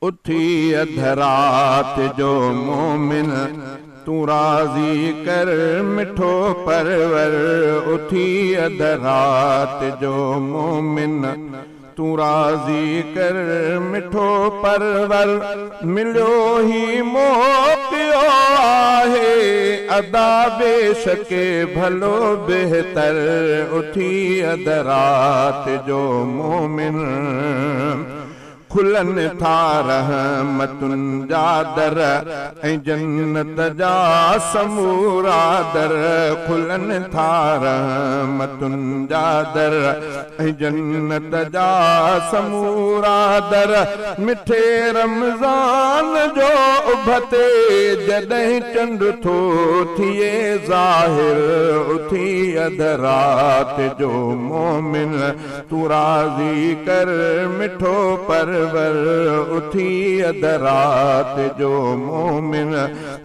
उथी अध रात जो मोमिन तू राज़ी कर मिठो परवर। उथी अध रात जो मोमिन तू राज़ी कर मिठो परवर। मिलियो ही मौक़ियो आहे अदा बेशके भलो बेहतर। उथी अध रात जो मोमिन खुलन था रहमतुन जा दर ऐं जन्नत जा समूरा दर। खुलन था रहमतुन जा दर ऐं जन्नत जा समूरा दर। मिठे रमज़ान जो उभते जॾहिं चंड थो थिए ज़ाहिर। उथी अध रात जो मोमिन तू राज़ी कर मिठो परवर। उथी अध रात जो मोमिन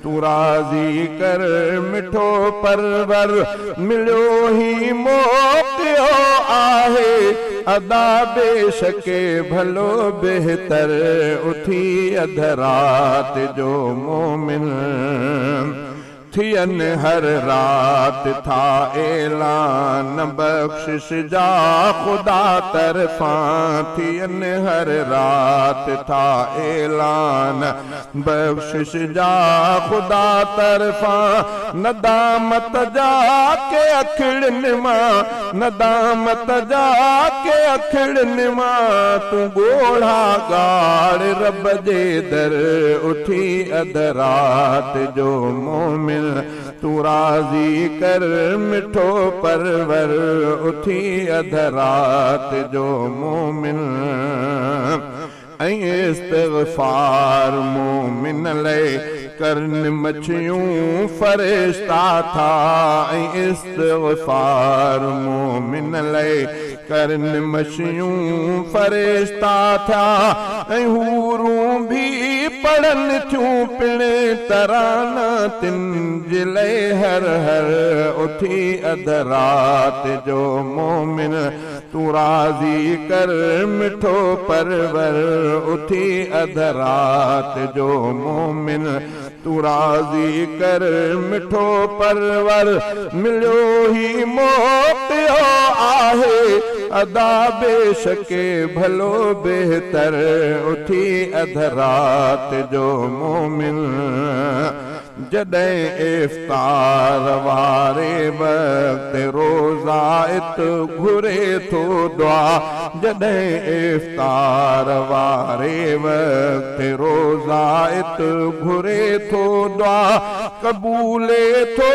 तू राज़ी कर मिठो परवर। मिलियो ही मौक़ियो आहे अदा बेशके भलो बेहतर। उथी अध रात जो मोमिन थियन हर रात था ऐलान बख्शिश जा खुदा तरफां। थियन हर रात था ऐलान बख्शिश जा खुदा तरफां। नदामत जा के अखिड़न मां नदामत जा के अखिड़न मां तू गोढ़ा गाड़ रब जे दर। उथी अध रात जो मोमिन तू राज़ी कर मिठो परवर। उथी अध रात जो मोमिन ऐं इस्तिग़फ़ार मोमिन लए करन मछियूं फरिश्ता था। ऐं इस्तिग़फ़ार मोमिन लए करन मछियूं फरिश्ता था। ऐं हूरूं भी पढ़न थियूं पिण तराना तिन जे लए हर हर। उथी अध रात जो मोमिन तू राज़ी कर मिठो परवर। उथी अध रात जो मोमिन तू राज़ी कर मिठो परवर। मिलियो ही मौक़ियो आहे अदा बेशके भलो बेहतर। उथी अध रात जो मोमिन जॾहिं इफ्तार वारे वक़्त रोज़ा इत घुरे थो दुआ। जॾहिं इफ्तार वारे वक़्त रोज़ा इत घुरे थो दुआ। क़बूले थो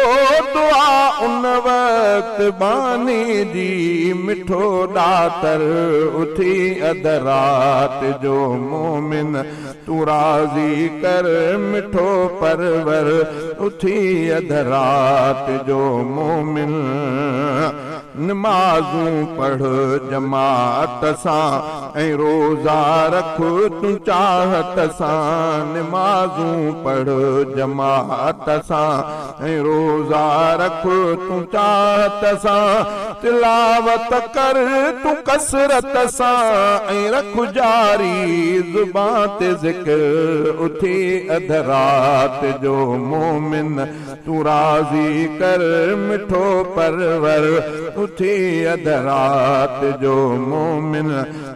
दुआ उन वक़्त बानी जी मिठो ॾातर। उथी अध रात जो मोमिन तू राज़ी कर मिठो परवर। उथी अध रात जो मोमिन नमाज़ूं पढ़ जमात सां ऐं रोज़ा रख तूं चाहत सां। नमाज़ूं पढ़ जमात सां ऐं रोज़ा रख तूं चाहत सां। तिलावत कर तूं कसरत सां ऐं रख जारी ज़ुबान ते ज़िक्र। उथी अध रात जो मोमिन तू राज़ी कर मिठो परवर। उथी अध रात जो मोमिन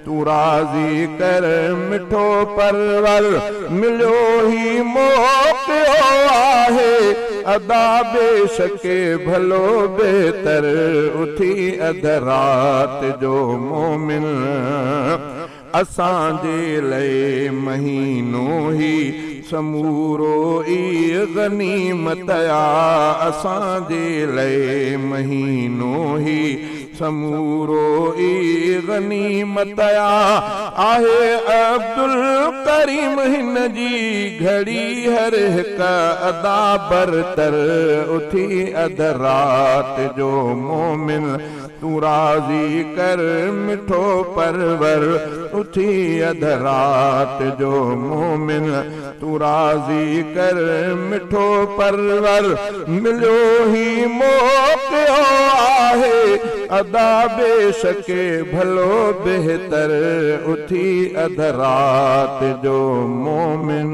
तू राज़ी कर मिठो परवर। मिलियो ही मौक़ियो आहे अदा बेशके भलो बेहतर। उथी अध रात जो मोमिन असांजे लए महीनो ही समूरो ई गनीमत आ। असांजे लए महीनो ही समूरो ई गनीमत आहे। अब्दुल करीम हिन जी घड़ी हर हिक अदा बरतर। उथी अध रात जो मोमिन तू राज़ी कर मिठो परवर। उथी अध रात जो मोमिन तू राज़ी कर मिठो परवर। मिलियो ही मौक़ियो आहे अदा बेशके भलो बेहतर। उथी अध रात जो जो मोमिन